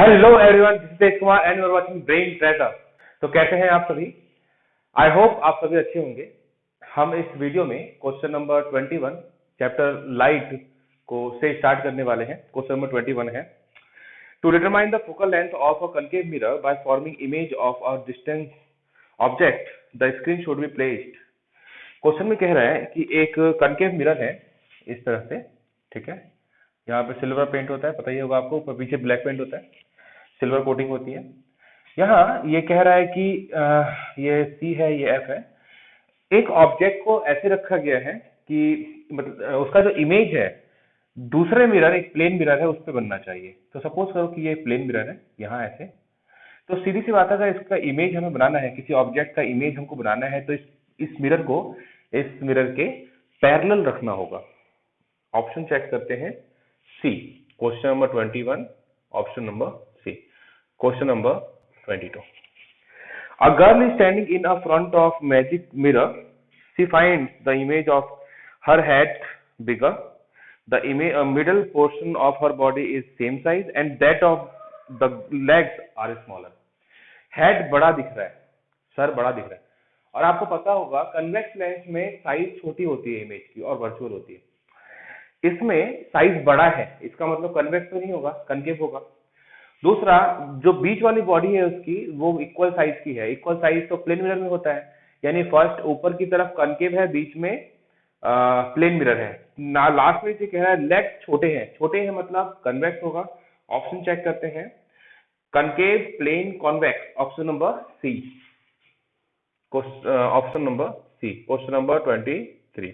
Hello everyone, this is Tej Kumar and you are watching Brain Treasure. तो कैसे हैं आप सभी? आई होप आप सभी अच्छे होंगे। हम इस वीडियो में क्वेश्चन नंबर 21 चैप्टर लाइट को से स्टार्ट करने वाले हैं। क्वेश्चन नंबर 21 है, to determine the focal length of a concave mirror by forming image of a distance object, the screen should be placed. Question में कह रहा है कि एक कनकेव मिरर है इस तरह से, ठीक है। यहाँ पे सिल्वर पेंट होता है, पता ही होगा आपको, ऊपर पीछे ब्लैक पेंट होता है, सिल्वर कोटिंग होती है। यहाँ ये कह रहा है कि ये सी है, ये एफ है। एक ऑब्जेक्ट को ऐसे रखा गया है कि मतलब उसका जो इमेज है दूसरे मिरर, एक प्लेन मिरर है, उस पर बनना चाहिए। तो सपोज करो कि ये प्लेन मिरर है यहाँ ऐसे। तो सीधी सी बात है, अगर इसका इमेज हमें बनाना है, किसी ऑब्जेक्ट का इमेज हमको बनाना है, तो इस मिरर को इस मिरर के पैरेलल रखना होगा। ऑप्शन चेक करते हैं, C question number 21, option number C. Question number 22, a girl is standing in a front of magic mirror. She finds the image of her head bigger, the image middle portion of her body is same size and that of the legs are smaller. Head बड़ा दिख रहा है, sir बड़ा दिख रहा है। और आपको पता होगा कन्वेक्स लेंस में साइज छोटी होती है इमेज की और वर्चुअल होती है। इसमें साइज बड़ा है, इसका मतलब कन्वेक्स तो नहीं होगा, कनकेव होगा। दूसरा, जो बीच वाली बॉडी है उसकी वो इक्वल साइज की है। इक्वल साइज तो प्लेन मिरर में होता है, यानी फर्स्ट ऊपर की तरफ कनकेव है, बीच में प्लेन मिरर है ना। लास्ट में कह रहा है लेग छोटे हैं, छोटे हैं मतलब कन्वेक्स होगा। ऑप्शन चेक करते हैं, concave, plane, convex. Option number C, option number C, question number 23।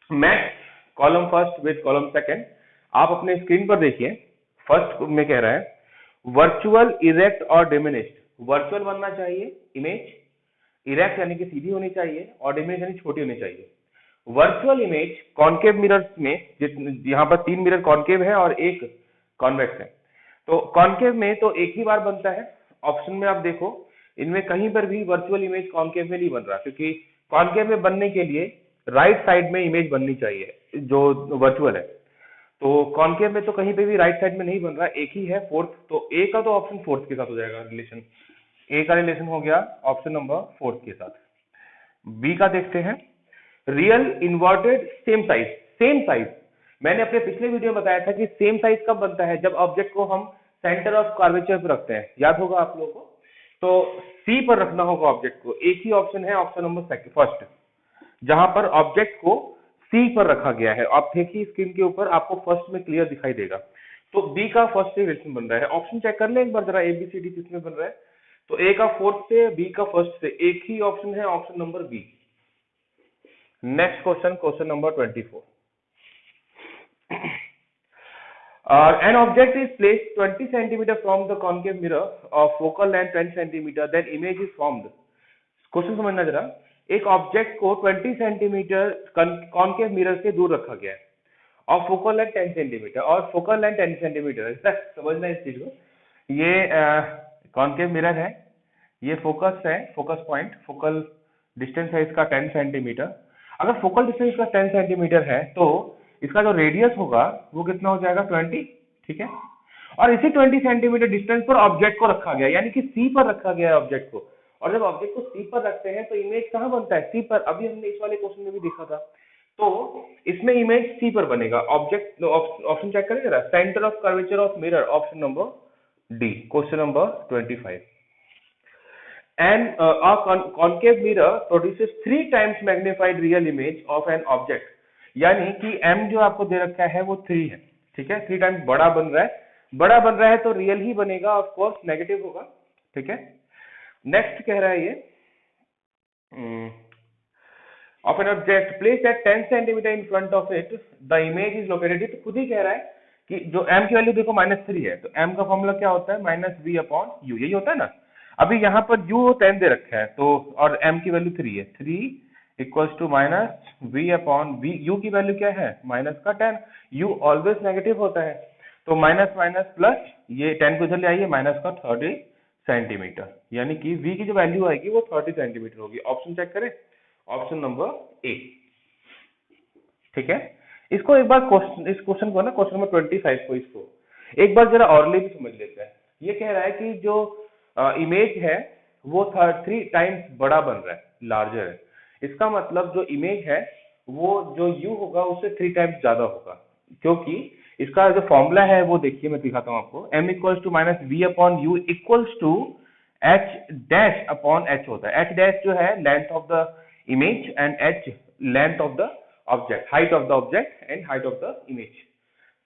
Match column first with column second. आप अपने स्क्रीन पर देखिए, फर्स्ट में कह रहा है वर्चुअल, इरेक्ट और डिमिनिश्ड। वर्चुअल बनना चाहिए इमेज, इरेक्ट यानी कि सीधी होनी चाहिए, और डिमिनिश्ड यानी छोटी होनी चाहिए। वर्चुअल इमेज कॉन्केव मिरर में, यहाँ पर 3 मिरर कॉन्केव है और एक कॉन्वेक्स है। तो कॉन्केव में तो एक ही बार बनता है। ऑप्शन में आप देखो, इनमें कहीं पर भी वर्चुअल इमेज कॉन्केव में नहीं बन रहा, क्योंकि कॉन्केव में बनने के लिए राइट साइड में इमेज बननी चाहिए जो वर्चुअल है। तो कॉन्केव में तो कहीं पे भी राइट साइड में नहीं बन रहा, एक ही है फोर्थ। तो ए का तो ऑप्शन फोर्थ के साथ हो जाएगा रिलेशन। ए का रिलेशन हो गया ऑप्शन नंबर फोर्थ के साथ। बी का देखते हैं, real inverted same size. Same size मैंने अपने पिछले वीडियो में बताया था कि सेम साइज कब बनता है, जब ऑब्जेक्ट को हम सेंटर ऑफ कर्वेचर पर रखते हैं, याद होगा आप लोगों को। तो सी पर रखना होगा ऑब्जेक्ट को। एक ही ऑप्शन है, ऑप्शन नंबर फर्स्ट, जहां पर ऑब्जेक्ट को सी पर रखा गया है। आप देखिए स्क्रीन के ऊपर, आपको फर्स्ट में क्लियर दिखाई देगा। तो बी का फर्स्ट से रिलेशन बन रहा है। ऑप्शन चेक कर ले एक बार जरा, एबीसीडी किसमें बन रहा है। तो ए का फोर्थ से, बी का फर्स्ट से, एक ही ऑप्शन है, option number B. Next question, question number 24। An object is placed 20 cm from the concave mirror of focal length 10 cm, then image is formed. Question समझना जरा। एक ऑब्जेक्ट को 20 सेंटीमीटर कॉन्केव मिरर से दूर रखा गया है और फोकल लेंथ 10 सेंटीमीटर, और फोकल लेंथ 10 सेंटीमीटर है। समझना इस चीज को। ये कॉन्केव मिरर है, ये फोकस है, फोकस पॉइंट, फोकल डिस्टेंस है इसका 10 सेंटीमीटर। अगर फोकल डिस्टेंस का 10 सेंटीमीटर है तो इसका जो रेडियस होगा वो कितना हो जाएगा, 20, ठीक है। और इसी 20 सेंटीमीटर डिस्टेंस पर ऑब्जेक्ट को रखा गया, यानी कि सी पर रखा गया है ऑब्जेक्ट को। और जब ऑब्जेक्ट को सी पर रखते हैं तो इमेज कहाँ बनता है, सी पर। अभी हमने इस वाले क्वेश्चन में भी देखा था। तो इसमें इमेज सी पर बनेगा। ऑब्जेक्ट ऑप्शन चेक करें जरा, centre of curvature of mirror, option number D, question number 25। And a concave mirror produces 3 times magnified real image of an object. यानी कि m जो आपको दे रखा है वो 3 है, ठीक है। 3 टाइम्स बड़ा बन रहा है, बड़ा बन रहा है तो रियल ही बनेगा, ऑफ कोर्स नेगेटिव होगा, ठीक है। नेक्स्ट कह रहा है ये, of an object placed at 10 cm in front of it, the image is located। तो खुद ही कह रहा है कि जो m की वैल्यू देखो -3 है, तो m का फॉर्मूला क्या होता है, -v/u, यही होता है ना। अभी यहाँ पर u 10 दे रखा है, तो और m की वैल्यू 3 है, 3 इक्वल्स टू -v/v। u की वैल्यू क्या है, माइनस का 10। u ऑलवेज नेगेटिव होता है, तो माइनस माइनस प्लस, ये 10 को इधर ले आइए, माइनस का 30 सेंटीमीटर, यानी कि v की जो वैल्यू आएगी वो 30 सेंटीमीटर होगी। ऑप्शन चेक करें, ऑप्शन नंबर ए, ठीक है। इसको एक बार इस क्वेश्चन को ना, क्वेश्चन नंबर 25 को, इसको एक बार जरा ऑरली भी समझ लेते हैं। ये कह रहा है कि जो इमेज है वो 3 टाइम्स बड़ा बन रहा है, लार्जर है। इसका मतलब जो इमेज है वो जो यू होगा उससे 3 टाइम्स ज्यादा होगा, क्योंकि इसका जो फॉर्मूला है वो देखिए, मैं दिखाता हूं आपको। m equals to minus v upon u equals to h dash upon h होता है। एच डैश जो है length of the image and h length of the object, height of the object and height of the image.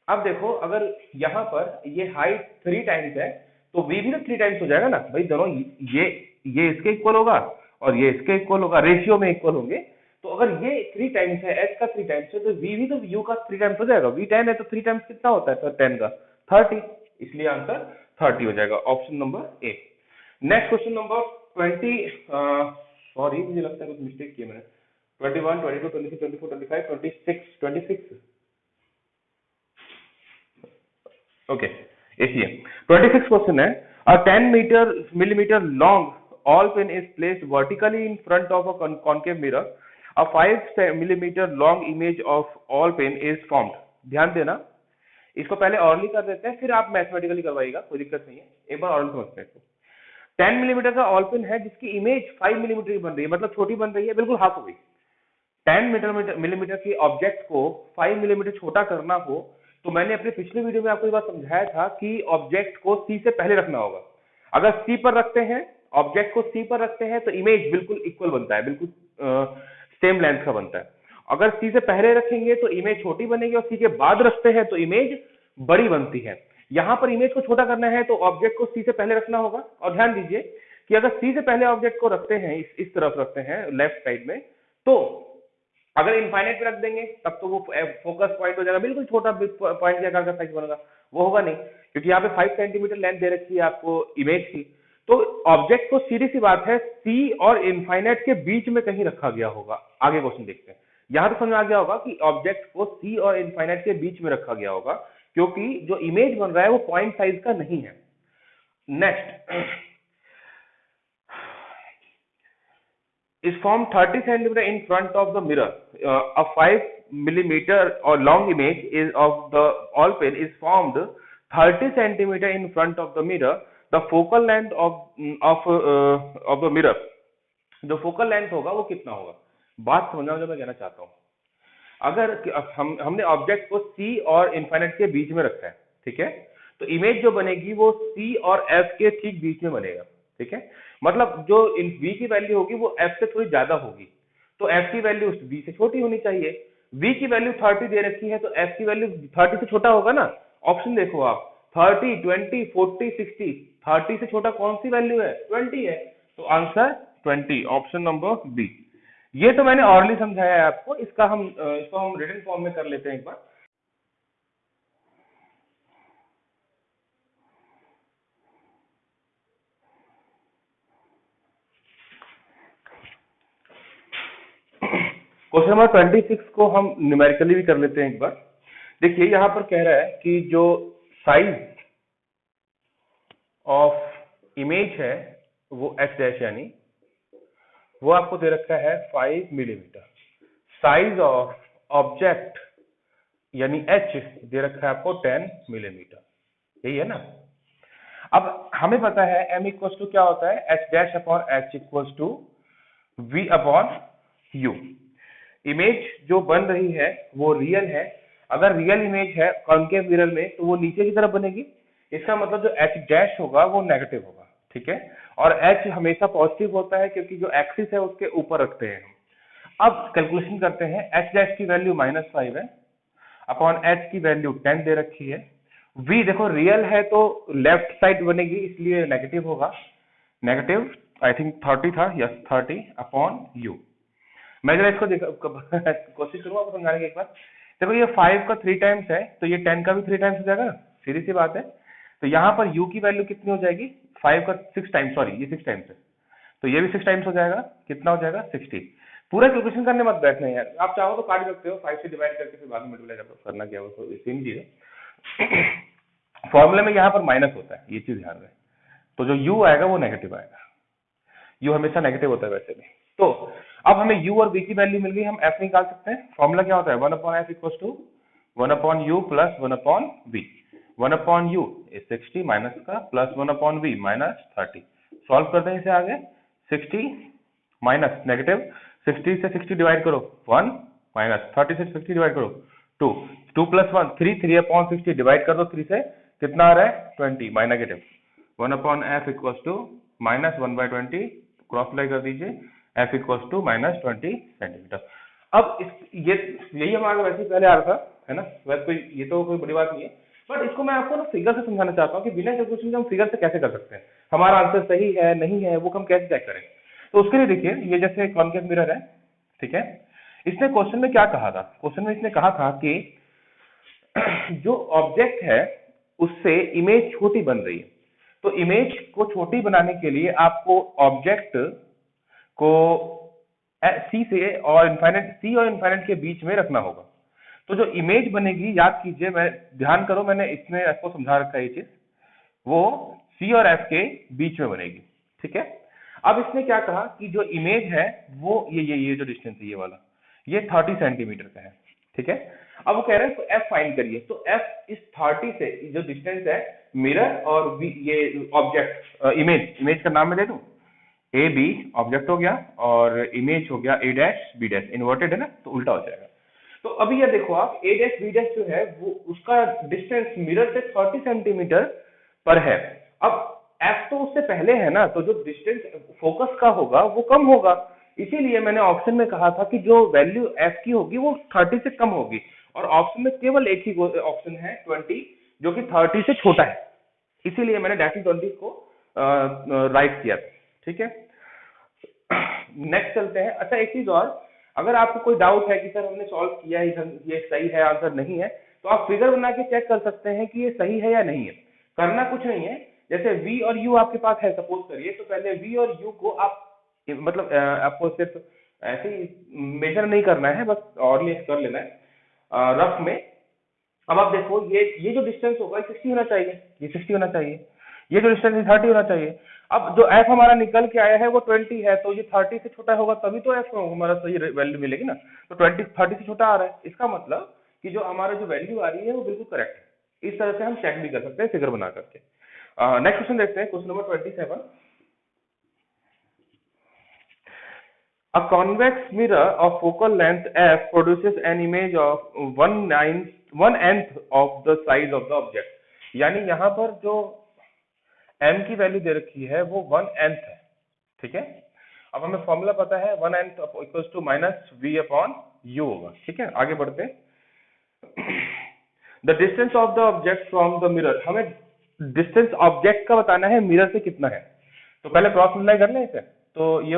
अब देखो, अगर यहाँ पर ये हाइट 3 टाइम्स है तो v भी तो 3 टाइम्स हो जाएगा ना भाई। दोनों ये इसके इक्वल होगा और ये इसके इक्वल होगा, रेशियो में इक्वल होंगे। तो अगर ये 3 टाइम्स है, h का 3 टाइम्स है, तो v भी तो u का 3 टाइम्स हो जाएगा। v 10 है तो 3 टाइम्स कितना होता है? तो 10 का 30, इसलिए आंसर 30 हो जाएगा, ऑप्शन नंबर ए। नेक्स्ट क्वेश्चन नंबर 20, सॉरी मुझे लगता है कुछ मिस्टेक किया मैंने। 21, 22, 23, 24, 25, 26 ओके, एसीए। 26 क्वेश्चन है, a 10 millimeter long all pin is placed vertically in front of a concave mirror. A 5 millimeter long image of all pin is formed. ध्यान देना, इसको पहले ऑरली कर देते हैं, फिर आप मैथमेटिकली करवाइएगा, कोई दिक्कत नहीं है। एक बार ऑरली समझते हैं इसको। 10 मिलीमीटर का ऑल पिन है जिसकी इमेज 5 मिलीमीटर की बन रही है, मतलब छोटी बन रही है, बिल्कुल हाफ हो गई। 10 मिलीमीटर की ऑब्जेक्ट को 5 मिलीमीटर छोटा करना हो तो मैंने अपने पिछले वीडियो में आपको ये बात समझाया था कि ऑब्जेक्ट को सी से पहले रखना होगा। अगर सी पर रखते हैं, ऑब्जेक्ट को सी पर रखते हैं तो इमेज बिल्कुल इक्वल बनता है, बिल्कुल सेम लेंथ का बनता है। अगर सी से पहले रखेंगे तो इमेज छोटी बनेगी, और सी के बाद रखते हैं तो इमेज बड़ी बनती है। यहां पर इमेज को छोटा करना है तो ऑब्जेक्ट को सी से पहले रखना होगा। और ध्यान दीजिए कि अगर सी से पहले ऑब्जेक्ट को रखते हैं, इस तरफ रखते हैं लेफ्ट साइड में, तो अगर इनफाइनाइट पे रख देंगे तब तो वो फोकस पॉइंट हो जाएगा, बिल्कुल छोटा पॉइंट के आकार का साइज बनेगा, वो होगा नहीं, क्योंकि यहाँ पे 5 सेंटीमीटर लेंथ दे रखी है आपको इमेज की। तो ऑब्जेक्ट को, सीधी सी बात है, सी और इनफाइनाइट के बीच में कहीं रखा गया होगा। आगे क्वेश्चन देखते हैं। यहां तो समझ में आ गया होगा कि ऑब्जेक्ट को सी और इनफाइनाइट के बीच में रखा गया होगा, क्योंकि जो इमेज बन रहा है वो पॉइंट साइज का नहीं है। Next is formed 30 centimeter in front of the mirror. A 5 millimeter or long image is of the all pin is formed 30 centimeter in front of the mirror. The focal length of the mirror, जो focal length होगा वो कितना होगा? बात समझना जो मैं कहना चाहता हूँ। अगर हमने ऑब्जेक्ट को सी और इनफाइनाइट के बीच में रखा है, ठीक है, तो इमेज जो बनेगी वो सी और एफ के ठीक बीच में बनेगा, ठीक है। मतलब जो v की वैल्यू होगी वो f से थोड़ी ज्यादा होगी, तो f की वैल्यू v से छोटी होनी चाहिए। v की वैल्यू 30 दे रखी है तो f की वैल्यू 30 से छोटा होगा ना। ऑप्शन देखो आप, 30, 20, 40, 60, 30 से छोटा कौन सी वैल्यू है? 20 है, तो आंसर 20, ऑप्शन नंबर बी। ये तो मैंने ऑरली समझाया है आपको, इसको हम रिटन फॉर्म में कर लेते हैं एक बार। क्वेश्चन नंबर 26 को हम न्यूमेरिकली भी कर लेते हैं एक बार। देखिए यहां पर कह रहा है कि जो साइज ऑफ इमेज है वो एच डैश, यानी वो आपको दे रखा है 5 मिलीमीटर। साइज ऑफ ऑब्जेक्ट यानी एच दे रखा है आपको 10 मिलीमीटर, यही है ना। अब हमें पता है m इक्वल्स टू क्या होता है? H dash upon h equals to v upon u. Image जो बन रही है वो रियल है। अगर रियल इमेज है कॉन्केव मिरर में तो वो नीचे की तरफ बनेगी, इसका मतलब जो एच डैश होगा वो नेगेटिव होगा, ठीक है। और एच हमेशा पॉजिटिव होता है क्योंकि जो एक्सिस है उसके ऊपर रखते हैं हम। अब कैलकुलेशन करते हैं। एच डैश की वैल्यू -5 है, अपॉन एच की वैल्यू 10 दे रखी है। v देखो रियल है तो लेफ्ट साइड बनेगी, इसलिए नेगेटिव होगा, नेगेटिव आई थिंक 30 था, यस 30 अपॉन यू। मैं जरा इसको कोशिश करूंगा आपको समझाने की एक बार। देखो ये 5 का 3 टाइम्स है तो ये 10 का भी 3 टाइम्स हो जाएगा ना, सीधी सी बात है। तो यहाँ पर u की वैल्यू कितनी हो जाएगी? 5 का 6 टाइम्स, सॉरी ये 6 टाइम्स है, तो ये भी 6 टाइम्स हो जाएगा। कितना हो जाएगा? 60। पूरा कैलकुलेशन करने मत बैठना यार, आप चाहो तो काट सकते हो, 5 से डिवाइड करके फिर बाद में मल्टीप्लाई करना क्या हो, सेम चीज है। फॉर्मूले में यहाँ पर माइनस होता है, ये चीज ध्यान रहे। तो जो u आएगा वो नेगेटिव आएगा, u हमेशा नेगेटिव होता है वैसे भी। तो अब हमें u और v की वैल्यू मिल गई, हम f निकाल सकते हैं। फॉर्मूला क्या होता है? 1/f equals to 1 upon U plus 1 upon V. 1 upon U is 60 minus का plus 1 upon V minus 30। Solve करते हैं इसे आगे। 60 माइनस नेगेटिव 60 से 60 डिवाइड करो 1 माइनस 30 से 60 डिवाइड करो 2। 2 प्लस 1 3 3 अपॉन 60 डिवाइड कर दो 3 से कितना आ रहा है 20 minus negative 1 upon f equals to minus 1/20 cross apply कर दीजिए f equals to minus 20 centimetre. अब ये यही हमारा वैसे पहले आ रहा था है ना, वैसे कोई ये तो कोई बड़ी बात नहीं है, बट इसको मैं आपको ना फिगर से समझाना चाहता हूँ कि बिना कैलकुलेशन हम फिगर से कैसे कर सकते हैं, हमारा आंसर सही है नहीं है वो हम कैसे चेक करें। तो उसके लिए देखिए ये जैसे कॉन्केव मिरर है, ठीक है, इसने क्वेश्चन में क्या कहा था, क्वेश्चन में इसने कहा था कि जो ऑब्जेक्ट है उससे इमेज छोटी बन रही है, तो इमेज को छोटी बनाने के लिए आपको ऑब्जेक्ट को सी से और इनफाइनाइट के बीच में रखना होगा। तो जो इमेज बनेगी, याद कीजिए, मैं ध्यान करो मैंने इसमें आपको समझा रखा है ये चीज, वो सी और एफ के बीच में बनेगी, ठीक है। अब इसने क्या कहा कि जो इमेज है वो ये जो डिस्टेंस है ये वाला, ये 30 सेंटीमीटर का है, ठीक है। अब वो कह रहे हैं तो एफ फाइंड करिए, तो एफ इस 30 से जो डिस्टेंस है मिरर और ये ऑब्जेक्ट इमेज का नाम मैं दे दूं, ए बी ऑब्जेक्ट हो गया और इमेज हो गया ए डैश बी डैश, इन्वर्टेड है ना तो उल्टा हो जाएगा। तो अभी ये देखो आप ए डैश बी डैश जो है वो उसका डिस्टेंस मिरर से 30 सेंटीमीटर पर है। अब एफ तो उससे पहले है ना, तो जो डिस्टेंस फोकस का होगा वो कम होगा, इसीलिए मैंने ऑप्शन में कहा था कि जो वैल्यू एफ की होगी वो 30 से कम होगी, और ऑप्शन में केवल एक ही ऑप्शन है 20 जो कि 30 से छोटा है, इसीलिए मैंने डैश 20 को राइट किया था, ठीक है। नेक्स्ट चलते हैं। अच्छा एक चीज और, अगर आपको कोई डाउट है कि सर हमने सॉल्व किया है, ये सही है आंसर नहीं है, तो आप फिगर बना के चेक कर सकते हैं कि ये सही है या नहीं है। करना कुछ नहीं है, जैसे v और u आपके पास है सपोज करिए, तो पहले v और u को आप मतलब आपको सिर्फ ऐसे ही मेजर नहीं करना है, बस ऑर्डली कर लेना है रफ में। अब आप देखो ये जो डिस्टेंस होगा 60 होना चाहिए, ये 60 होना चाहिए, ये जो डिस्टेंस है 30 होना चाहिए। अब जो f हमारा निकल के आया है वो 20 है, तो ये 30 से छोटा होगा तभी तो f हमारा सही वैल्यू मिलेगी ना, तो 30 से छोटा आ रहा है, इसका मतलब कि जो हमारा जो वैल्यू आ रही है वो बिल्कुल करेक्ट है। इस तरह से हम चेक भी कर सकते हैं फिगर बना करके। नेक्स्ट क्वेश्चन देखते हैं, question number 27। A convex mirror of focal length f produces an image of 1/9 of the size of the object। यानी यहाँ पर जो m की वैल्यू दे रखी है वो 1/9 है, ठीक है। अब हमें फॉर्मूला पता है 1/9 equals to minus v upon u होगा, ठीक है। आगे बढ़ते हैं। The distance of the object from the mirror, हमें डिस्टेंस ऑब्जेक्ट का बताना है मिरर से कितना है, तो पहले क्रॉस मल्टीप्लाई कर लें इसे, तो ये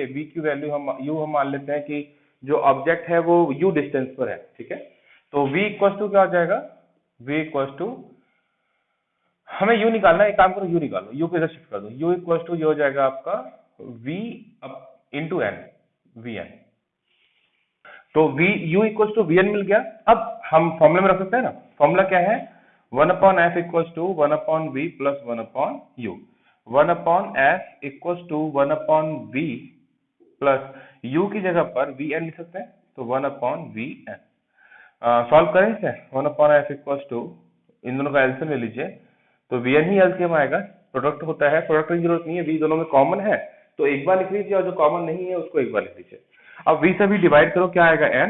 v की वैल्यू हम मान लेते हैं कि जो ऑब्जेक्ट है वो u डिस्टेंस पर है, ठीक है। तो v इक्वल्स टू क्या हो जाएगा, v इक्वल्स टू, हमें u निकालना है, एक काम करो u निकालो, u को इधर शिफ्ट कर दो, u इक्वल्स टू ये हो जाएगा आपका v इंटू n, vn, तो u इक्वल्स टू vn मिल गया। अब हम फॉर्मूला में रख सकते हैं ना, फॉर्मूला क्या है 1 upon f equals to 1 upon v plus 1 upon u, 1 upon f equals to 1 upon v plus u की जगह पर vn लिख सकते हैं, तो 1 अपॉन vn। सॉल्व करें इसे, 1 अपॉन f इक्वल्स टू, इन दोनों का एलसीएम ले लीजिए, तो vn ही एलसीएम आएगा, प्रोडक्ट होता है, प्रोडक्ट की जरूरत नहीं है, v दोनों में कॉमन है तो एक बार लिख लीजिए और जो कॉमन नहीं है उसको एक बार लिख लीजिए। अब v से भी डिवाइड करो क्या आएगा n,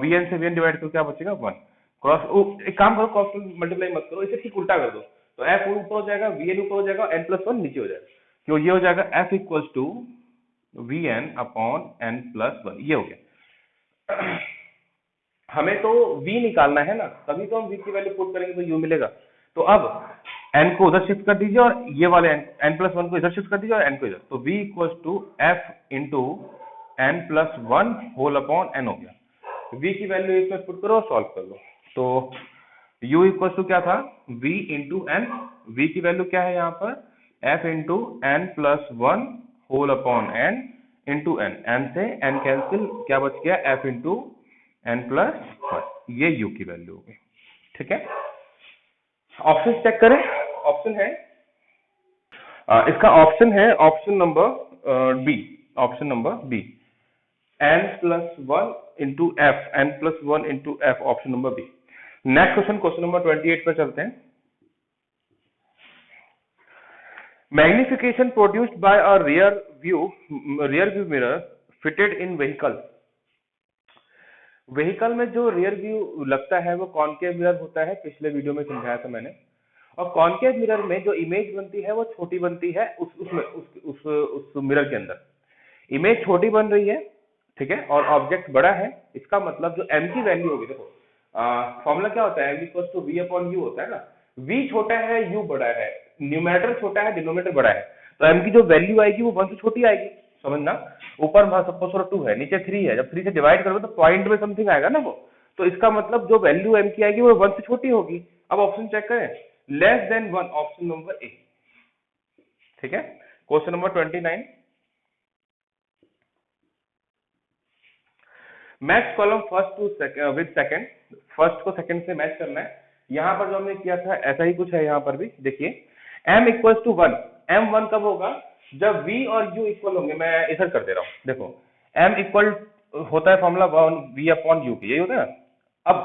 vn से vn डिवाइड करो क्या बचेगा 1, क्रॉस एक काम करो क्रॉस मल्टीप्लाई मत करो, इसे ठीक उल्टा कर दो, तो f ऊपर हो जाएगा vn ऊपर हो जाएगा n प्लस 1 नीचे हो जाएगा, तो ये हो जाएगा f equals to vn upon n plus 1, ये हो गया। हमें तो v निकालना है ना, तभी तो हम v की वैल्यू पुट करेंगे तो u मिलेगा। तो अब n को उधर शिफ्ट कर दीजिए और ये वाले n प्लस 1 को इधर शिफ्ट कर दीजिए और n को इधर, तो v equals to f into n plus 1 whole upon n हो गया। v की वैल्यू इसमें पुट करो और सॉल्व कर लो, तो u इक्वल्स टू क्या था v इंटू n, v की वैल्यू क्या है यहाँ पर f into n plus 1 whole upon n into n, n से n कैंसिल, क्या बच गया f इंटू n प्लस 1, ये u की वैल्यू हो गई, ठीक है। ऑप्शन चेक करें, ऑप्शन है इसका ऑप्शन है option number B, option number B, n plus 1 into f, n plus 1 into f, option number B. Next question, question number 28 पर चलते हैं। Magnification produced by a rear view mirror fitted in vehicle. Vehicle में जो rear view लगता है वो concave mirror होता है, पिछले वीडियो में समझाया था मैंने। और कॉनकेव मिरर में जो इमेज बनती है वो छोटी बनती है उस मिरर के अंदर। इमेज छोटी बन रही है, ठीक है, और ऑब्जेक्ट बड़ा है। इसका मतलब जो m की वैल्यू होगी, देखो फॉर्मूला क्या होता है, m equals to v upon u होता है ना। v छोटा है, u बड़ा है, न्यूमरेटर छोटा है, डिनोमिनेटर बड़ा है, तो m की जो वैल्यू आएगी वो 1 से छोटी आएगी, समझना। ऊपर सपोज 2 है, नीचे 3 है, जब 3 से डिवाइड करोगे तो पॉइंट में समथिंग आएगा ना वो, तो इसका मतलब जो वैल्यू m की आएगी वो 1 से छोटी होगी। अब ऑप्शन चेक करें, less than 1, option number A, ठीक है। Question number 29, match column first to with second, first को सेकंड से मैच करना है। यहां पर जो हमने किया था ऐसा ही कुछ है यहाँ पर भी, देखिए m इक्वल्स टू 1, m 1 कब होगा, जब v और u इक्वल होंगे। मैं इधर कर दे रहा हूँ, देखो m इक्वल होता है फॉर्मूला v अपॉन u, यही होता है ना। अब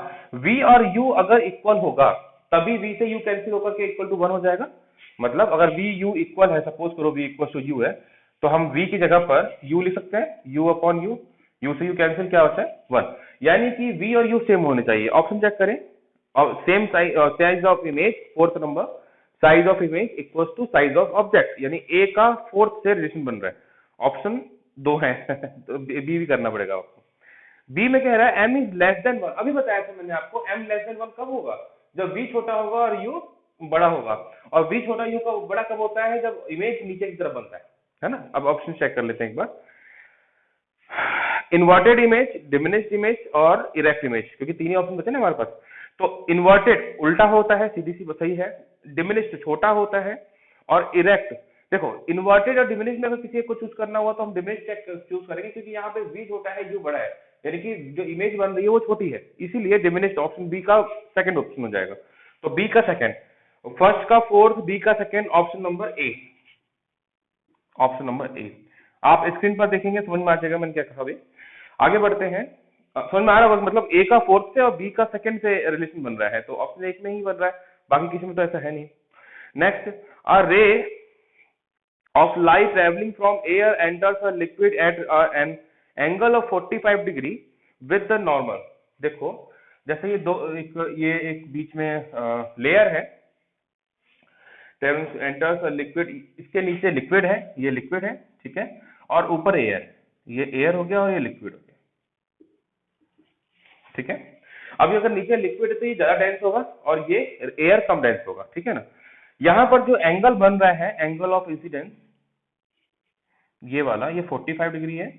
v और u अगर इक्वल होगा तभी v से u कैंसिल होकर के इक्वल टू 1 हो जाएगा। मतलब अगर v u इक्वल है, सपोज करो v इक्वल टू u है, तो हम v की जगह पर u लिख सकते हैं, u अपॉन u, u से u कैंसिल क्या होता है 1, यानी कि v और u सेम होने चाहिए। ऑप्शन चेक करें, और same size of image, fourth number, size of image equals to size of object, यानी a का फोर्थ से रिलेशन बन रहा है। ऑप्शन 2 है तो b भी करना पड़ेगा आपको। b में कह रहा है m इज लेस देन 1, अभी बताया था मैंने आपको, m लेस देन 1 कब होगा, जब v छोटा होगा और u बड़ा होगा। और v छोटा u का बड़ा कब होता है, जब इमेज नीचे की तरफ बनता है ना। अब ऑप्शन चेक कर लेते हैं एक बार, इन्वर्टेड इमेज, डिमिनिश्ड इमेज और इरेक्ट इमेज, क्योंकि तीन ही ऑप्शन बचे ना हमारे पास। तो इन्वर्टेड उल्टा होता है, सीधी सी सही है, डिमिनिश्ड छोटा होता है, और इरेक्ट, देखो इन्वर्टेड और डिमिनिश्ड में अगर किसी एक को चूज करना हुआ तो हम डिमिनिश्ड चूज करेंगे, क्योंकि यहाँ पे v छोटा है, u बड़ा है, यानी कि जो इमेज बन रही है वो छोटी है, इसीलिए डिमिनिश्ड ऑप्शन बी का सेकंड ऑप्शन हो जाएगा। तो बी का सेकंड, फर्स्ट का फोर्थ, बी का सेकंड, ऑप्शन नंबर ए, ऑप्शन नंबर ए। आप स्क्रीन पर देखेंगे समझ में आ जाएगा मैंने क्या कहा। अभी आगे बढ़ते हैं, समझ में आ रहा है, मतलब ए का फोर्थ से और बी का सेकंड से रिलेशन बन रहा है, तो ऑप्शन एक में ही बन रहा है, बाकी किसी में तो ऐसा है नहीं। Next, a ray of light travelling from air enters a liquid at an angle of 45 degree with the normal. देखो जैसे ये दो, ये एक बीच में लेयर है, एंटर्स अ लिक्विड, इसके नीचे लिक्विड है, ये लिक्विड है, ठीक है, और ऊपर एयर, ये एयर हो गया और ये लिक्विड हो गया, ठीक है। अभी अगर नीचे लिक्विड है तो ये ज्यादा डेंस होगा और ये एयर कम डेंस होगा, ठीक है ना। यहां पर जो एंगल बन रहा है, एंगल ऑफ इंसिडेंस, ये वाला, ये 45 डिग्री है।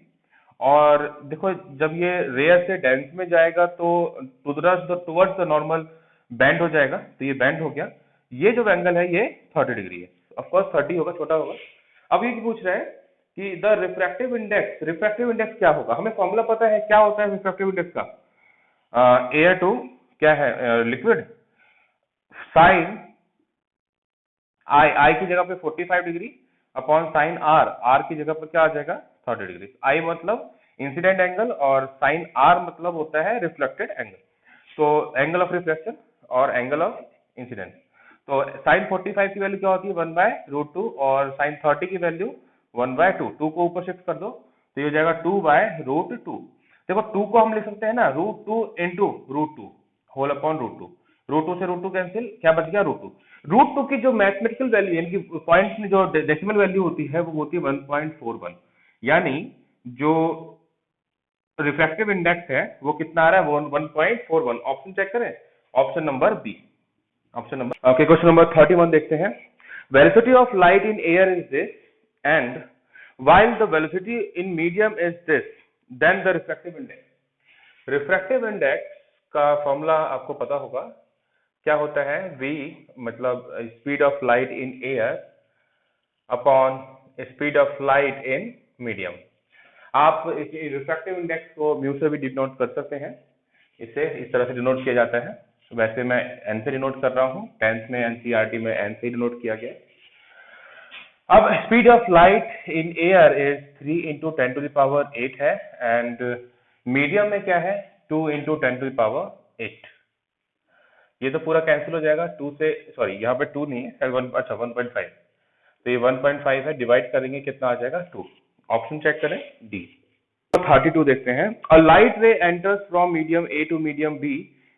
और देखो जब ये रेयर से डेंस में जाएगा तो टुवर्ड्स द नॉर्मल बैंड हो जाएगा, तो ये बैंड हो गया। ये जो एंगल है ये 30 डिग्री है, ऑफ कोर्स 30 होगा, छोटा होगा। अब ये पूछ रहा है कि the refractive index, refractive index क्या होगा, हमें फॉर्मूला पता है क्या होता है रिफ्रैक्टिव इंडेक्स का, एयर टू क्या है लिक्विड, साइन आई की जगह पे 45 डिग्री अपॉन साइन आर की जगह पर क्या आ जाएगा 30 डिग्री। आई मतलब इंसिडेंट एंगल और साइन आर मतलब होता है रिफ्लेक्टेड एंगल, तो एंगल ऑफ रिफ्लेक्शन और एंगल ऑफ इंसिडेंस। तो साइन 45 की वैल्यू क्या होती है 1/√2 और साइन 30 की वैल्यू 1/2, 2 को ऊपर शिफ्ट कर दो तो ये हो जाएगा 2/√2। देखो 2 को हम लिख सकते हैं ना √2 इंटू √2 होल अपॉन √2, √2 से √2 कैंसिल, क्या बच गया √2। √2 की जो मैथमेटिकल वैल्यू यानी कि पॉइंट्स में जो डेसिमल वैल्यू होती है वो होती है 1.41, यानी जो रिफ्रैक्टिव इंडेक्स है वो कितना आ रहा है 1.41। ऑप्शन चेक करें, option number B, option number. Okay, question number 31 देखते हैं। Velocity of light in air is this and while the velocity in medium is this, then the refractive index. Refractive index का formula आपको पता होगा, क्या होता है v मतलब speed of light in air upon speed of light in medium. आप इस रिफ्रैक्टिव इंडेक्स को म्यू से भी डिनोट कर सकते हैं, इसे इस तरह से डिनोट किया जाता है। वैसे मैं n से डिनोट कर रहा हूँ, 10th में NCERT में n से डिनोट किया गया। अब speed of light in air is 3 × 10⁸ है एंड मीडियम में क्या है 2 × 10⁸ ये तो पूरा कैंसिल हो जाएगा 2 से, सॉरी यहाँ पे 2 नहीं है, अच्छा 1.5, तो ये 1.5 है, डिवाइड करेंगे कितना आ जाएगा 2। ऑप्शन चेक करें डी। 32 देखते हैं। A light ray enters from medium A to medium B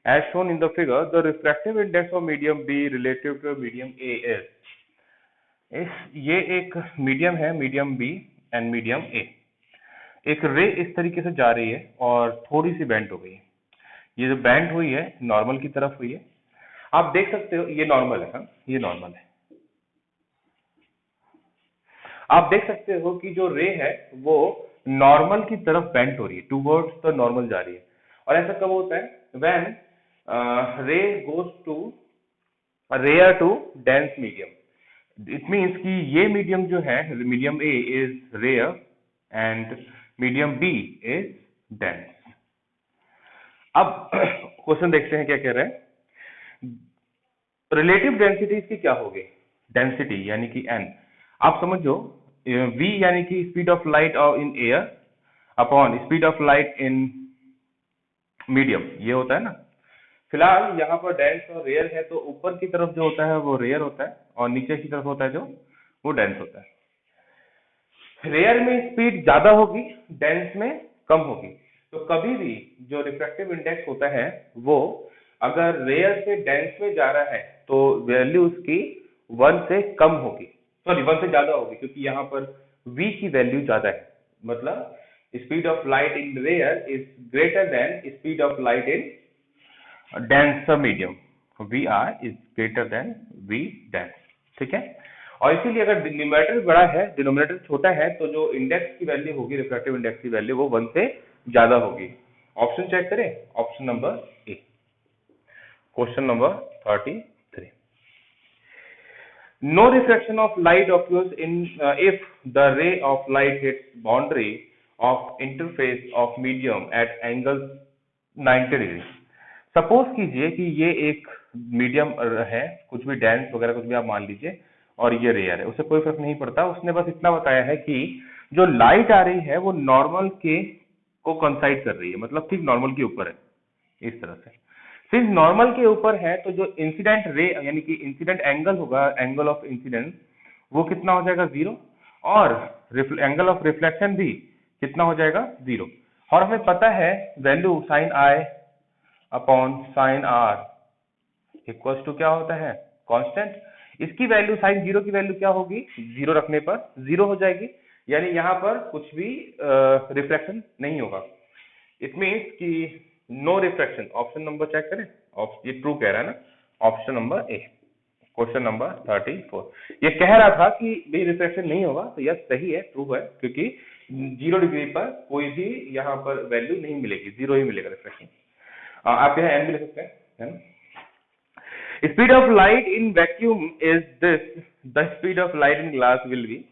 as shown in the figure, the refractive index of medium B relative to medium A is. ये एक मीडियम है, medium B and medium A. एक ray इस तरीके से जा रही है और थोड़ी सी बेंट हो गई है। ये जो बेंट हुई है नॉर्मल की तरफ हुई है, आप देख सकते हो ये नॉर्मल है। हाँ, ये नॉर्मल है। आप देख सकते हो कि जो रे है वो नॉर्मल की तरफ बेंट हो रही है, टूवर्ड्स द नॉर्मल जा रही है। और ऐसा कब होता है? When ray goes to rare to dense medium. It means कि ये मीडियम जो है, medium A is rare and medium B is dense. अब क्वेश्चन देखते हैं क्या कह रहे हैं। रिलेटिव डेंसिटी इसकी क्या होगी? डेंसिटी यानी कि एन, आप समझो v यानी कि speed of light in air upon speed of light in medium, ये होता है ना। फिलहाल यहाँ पर डेंस और रेयर है, तो ऊपर की तरफ जो होता है वो रेयर होता है और नीचे की तरफ होता है जो वो डेंस होता है। रेयर में स्पीड ज्यादा होगी, डेंस में कम होगी। तो कभी भी जो रिफ्रैक्टिव इंडेक्स होता है वो अगर रेयर से डेंस में जा रहा है तो वैल्यू उसकी 1 से कम होगी, सॉरी 1 से ज्यादा होगी, क्योंकि यहाँ पर v की वैल्यू ज्यादा है। मतलब speed of light in rear is greater than speed of light in denser medium. vr is greater than v dense, ठीक है। और इसीलिए अगर न्यूमरेटर बड़ा है, डिनोमिनेटर छोटा है, तो जो इंडेक्स की वैल्यू होगी, रिफ्रैक्टिव इंडेक्स की वैल्यू, वो 1 से ज्यादा होगी। ऑप्शन चेक करें, option number A. Question number 33। No reflection of light occurs in if the ray of light hits boundary of interface of medium at angle 90 degree. Suppose कीजिए कि ये एक मीडियम है, कुछ भी डेंस वगैरह कुछ भी आप मान लीजिए, और ये रेयर है, उसे कोई फर्क नहीं पड़ता। उसने बस इतना बताया है कि जो लाइट आ रही है वो नॉर्मल के को कंसाइड कर रही है, मतलब ठीक नॉर्मल के ऊपर है, इस तरह से। सिंस नॉर्मल के ऊपर है तो जो इंसिडेंट रे यानी कि इंसिडेंट एंगल होगा, एंगल ऑफ इंसिडेंस, वो कितना हो जाएगा 0, और एंगल ऑफ रिफ्लेक्शन भी कितना हो जाएगा 0। और हमें पता है value sine i upon sine r equal to क्या होता है? कांस्टेंट। इसकी वैल्यू साइन 0 की वैल्यू क्या होगी? 0 रखने पर 0 हो जाएगी, यानी यहाँ पर कुछ भी रिफ्लेक्शन नहीं होगा। इट मीन्स कि no reflection. Option number check करें, ये ट्रू कह रहा है ना, option number A. Question number 34। ये कह रहा था कि भाई रिफ्लेक्शन नहीं होगा, तो यस सही है, ट्रू है, क्योंकि 0 डिग्री पर कोई भी यहाँ पर वैल्यू नहीं मिलेगी, 0 ही मिलेगा रिफ्लेक्शन। आप यहाँ एन भी लिख सकते हैं, है ना। Speed of light in vacuum is this, the speed of light in glass will be.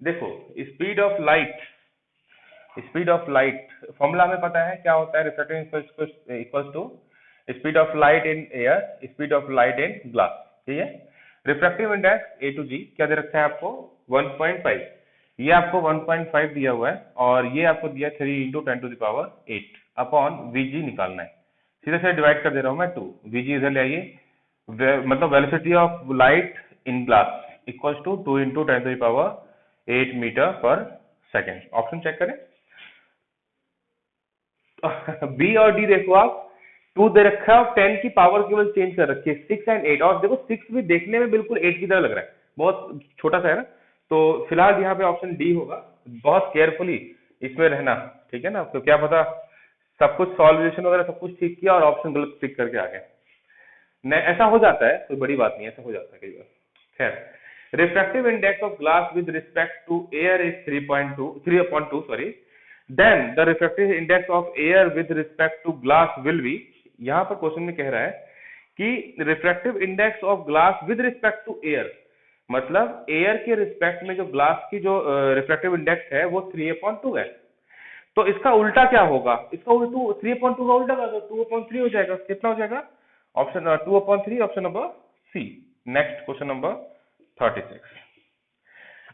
देखो स्पीड ऑफ लाइट फॉर्मूला हमें पता है क्या होता है, refractive equals to speed of light in air, speed of light in glass, ठीक है। Refractive index a to g क्या दे रखा है आपको? 1.5। ये आपको 1.5 दिया हुआ है, और ये आपको दिया 3 × 10⁸ अपॉन वीजी निकालना है। सीधे से डिवाइड कर दे रहा हूं मैं 2, वीजी इधर ले आइए, मतलब velocity of light in glass equals to 2 × 10⁸ metre पर सेकेंड। ऑप्शन चेक करें। बी और डी देखो आप, 2 दे रखा है और 10 की पावर केवल चेंज कर रखी है, 6 एंड 8। और देखो 6 भी देखने में बिल्कुल 8 की तरह लग रहा है, बहुत छोटा सा है ना। तो फिलहाल यहाँ पे ऑप्शन डी होगा। बहुत केयरफुली इसमें रहना, ठीक है ना, तो क्या पता सब कुछ सॉल्यूशन वगैरह सब कुछ ठीक किया और ऑप्शन गलत टिक करके आ गए। नहीं, ऐसा हो जाता है, कोई बड़ी बात नहीं, ऐसा हो जाता है कई बार। खैर, refractive index of glass with respect to air is 3.2 sorry, then the refractive index of air with respect to glass will be। यहां पर क्वेश्चन में कह रहा है कि refractive index of glass with respect to air, मतलब air के respect में जो ग्लास की जो रिफ्रैक्टिव इंडेक्स है वो 3/2 है। तो इसका उल्टा क्या होगा? इसका उल्टा 3/2 का उल्टा कर दो, 2/3 हो जाएगा। कितना हो जाएगा? Option 2/3, option number C. Next question number 36।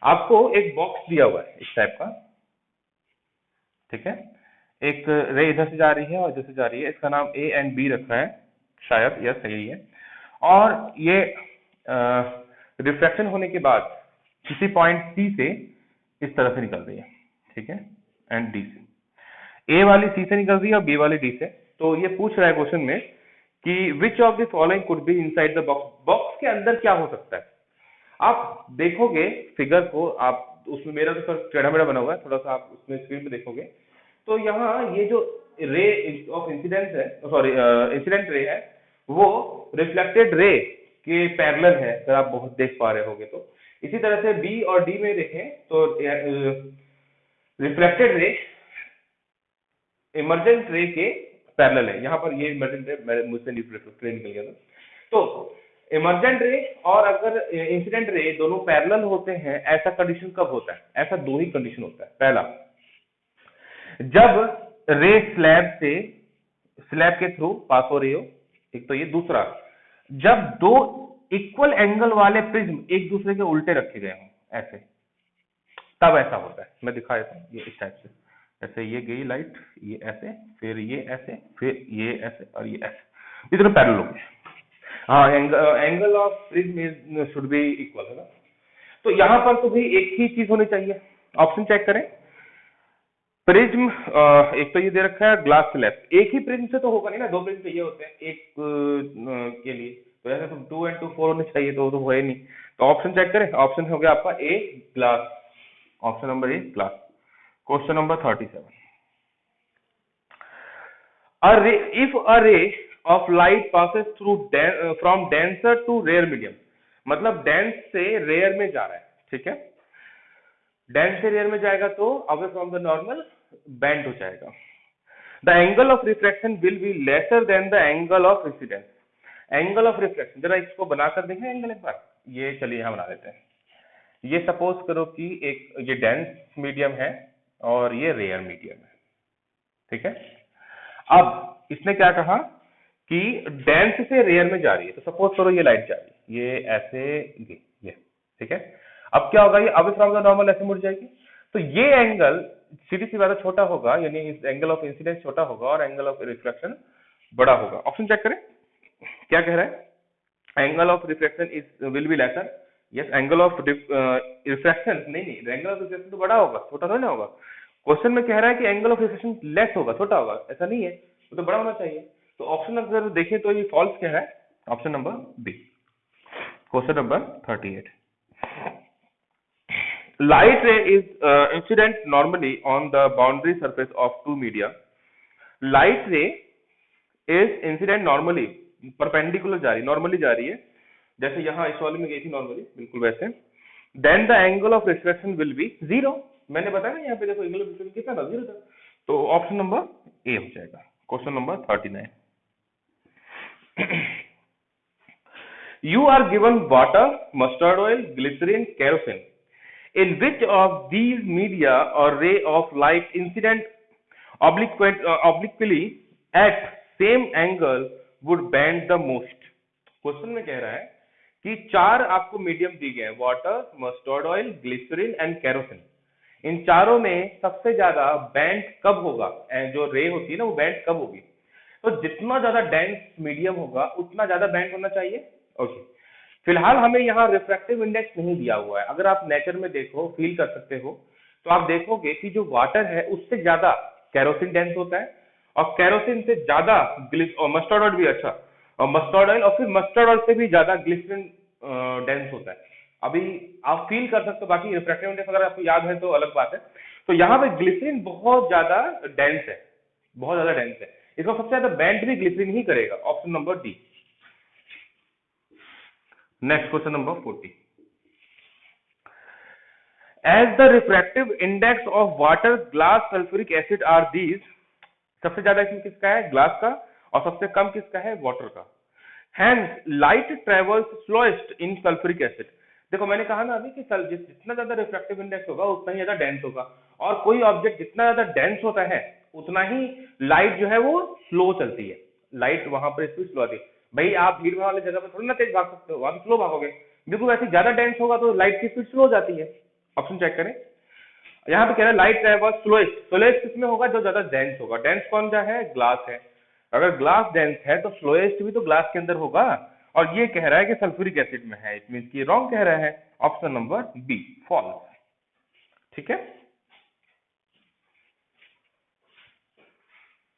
आपको एक बॉक्स दिया हुआ है इस टाइप का, ठीक है। एक रे इधर से जा रही है और इधर से जा रही है, इसका नाम ए एंड बी रखा है, शायद यह सही है। और ये रिफ्रैक्शन होने के बाद किसी पॉइंट सी से इस तरह से निकल रही है, ठीक है, एंड डी से, ए वाली सी से निकल रही है और बी वाली डी से। तो ये पूछ रहा है क्वेश्चन में कि which of the following could be inside the box, box के अंदर क्या हो सकता है। आप देखोगे फिगर को, आप उसमें, मेरा तो सर टेढ़ा मेढ़ा बना हुआ है, थोड़ा सा आप उसमें स्क्रीन पे देखोगे तो यहाँ ये जो रे ऑफ इंसिडेंस है, सॉरी इंसिडेंट रे है, वो रिफ्लेक्टेड रे के पैरेलल है, अगर आप बहुत देख पा रहे होगे तो। इसी तरह से बी और डी में देखें तो रिफ्लेक्टेड रे इमर्जेंट रे के पैरेलल है। यहाँ पर ये इमर्जेंट रे मुझसे निकल गया था। तो इमर्जेंट रे और अगर इंसिडेंट रे दोनों पैरेलल होते हैं, ऐसा कंडीशन कब होता है? ऐसा दो ही कंडीशन होता है। पहला, जब रे स्लैब के थ्रू पास हो रही हो, एक तो ये। दूसरा, जब दो इक्वल एंगल वाले प्रिज्म एक दूसरे के उल्टे रखे गए हों, ऐसे, तब ऐसा होता है। मैं दिखा देता हूँ, ये इस टाइप से, ऐसे ये गई लाइट, ये ऐसे, फिर ये ऐसे, फिर ये ऐसे और ये ऐसे, इधर पैरेलल हो गए। हाँ, angle of prism should be equal, है ना। तो यहां पर तो भी एक ही चीज होनी चाहिए। ऑप्शन चेक करें। प्रिज्म एक तो ये दे रखा है ग्लास स्लैब, एक ही प्रिज्म से तो होगा नहीं ना, दो प्रिज्म चाहिए होते हैं एक के लिए, तो ऐसे तो 2 and 2 4 होने चाहिए, तो वो है नहीं। तो ऑप्शन चेक करें। ऑप्शन हो गया आपका A, glass. Option number A, glass. Question number 37। If a ray of light passes through from denser to rare medium, मतलब डेंस से रेयर में जा रहा है, ठीक है। डेंस से रेयर में जाएगा तो away from the normal bend हो जाएगा। The angle of refraction will be lesser than the angle of incidence. Angle of refraction, जरा इसको बनाकर देखें एंगल एक बार। ये चलिए यहां बना देते हैं। ये सपोज करो कि एक ये डेंस मीडियम है और ये रेयर मीडियम है, ठीक है। अब इसने क्या कहा कि डेंस से रेयर में जा रही है, तो सपोज करो ये लाइट जा रही है, ये ऐसे ये, ठीक है। अब क्या होगा, ये अवे फ्रॉम द नॉर्मल ऐसे मुड़ जाएगी, तो ये एंगल सीधी सी बात छोटा होगा, यानी एंगल ऑफ इंसिडेंस छोटा होगा और एंगल ऑफ रिफ्लेक्शन बड़ा होगा। ऑप्शन चेक करें क्या कह रहा है। Angle of reflection is will be lesser, yes. Angle of refraction नहीं, एंगल ऑफ रिफ्लेक्शन तो बड़ा होगा, छोटा थोड़ा ना होगा। क्वेश्चन में कह रहा है कि एंगल ऑफ रिफ्लेक्शन लेस होगा, छोटा होगा, ऐसा नहीं है, तो बड़ा होना चाहिए। तो ऑप्शन अगर देखें तो ये फॉल्स कह रहा है, option number B. Question number 38। Light ray is incident normally on the boundary surface of two media. Light ray is incident normally, perpendicular जा रही, normally जा रही है, जैसे यहाँ इस वाले में गई थी normally, बिल्कुल वैसे। Then the angle of reflection will be 0. मैंने बताया ना यहाँ पे देखो एंगल ऑफ रिफ्लेक्शन कितना था, 0 था। तो ऑप्शन नंबर ए हो जाएगा। Question number 39। You are given water, mustard oil, glycerin, kerosene. In which of these media or ray of light incident obliquely at same angle would bend the most? Question में कह रहा है कि 4 आपको medium दी गए हैं, water, mustard oil, glycerine and kerosene. इन चारों में सबसे ज्यादा बैंड कब होगा, जो रे होती है ना, वो बैंड कब होगी। तो जितना ज्यादा डेंस मीडियम होगा उतना ज्यादा बैंड होना चाहिए। ओके, फिलहाल हमें यहाँ रिफ्रैक्टिव इंडेक्स नहीं दिया हुआ है। अगर आप नेचर में देखो, फील कर सकते हो, तो आप देखोगे कि जो वाटर है उससे ज्यादा केरोसिन डेंस होता है, और केरोसिन से ज्यादा और मस्टर्ड ऑयल भी, अच्छा, और मस्टर्ड ऑयल, और फिर मस्टर्ड ऑयल से भी ज्यादा ग्लिसरीन डेंस होता है। अभी आप फील कर सकते हो, बाकी रिफ्रैक्टिव इंडेक्स अगर आपको याद है तो अलग बात है। तो यहाँ पे ग्लिसरीन बहुत ज्यादा डेंस है, बहुत ज्यादा डेंस है, इसको सबसे ज्यादा बैंड भी ग्लिसरीन ही करेगा। Option number D. Next question number 40. As the refractive index of water, glass, sulfuric acid are these. सबसे ज्यादा इसमें किसका है, ग्लास का, और सबसे कम किसका है, वाटर का। Hence, light travels slowest in sulfuric acid. देखो मैंने कहा ना अभी कि जितना ज्यादा रिफ्रैक्टिव इंडेक्स होगा उतना ही ज्यादा डेंस होगा, और कोई ऑब्जेक्ट जितना ज्यादा डेंस होता है उतना ही लाइट जो है वो स्लो चलती है, लाइट वहां पर स्पीड स्लो आती है। भाई आप भीड़ भाड़ वाली जगह पर थोड़ी ना तेज भाग सकते हो, वहां स्लो भागोगे, बिल्कुल वैसे ज्यादा डेंस होगा तो लाइट की स्पीड स्लो हो जाती है। ऑप्शन चेक करें। यहाँ पे कह रहा है लाइट ट्रैवल्स स्लोएस्ट, स्लोएस्ट किसमें होगा, जो ज्यादा डेंस होगा। डेंस कौन सा है, ग्लास है। अगर ग्लास डेंस है तो स्लोएस्ट भी तो ग्लास के अंदर होगा, और ये कह रहा है कि सल्फ्यूरिक एसिड में है, इट मींस कि रॉन्ग कह रहा है, ऑप्शन नंबर बी फॉल्स। ठीक है।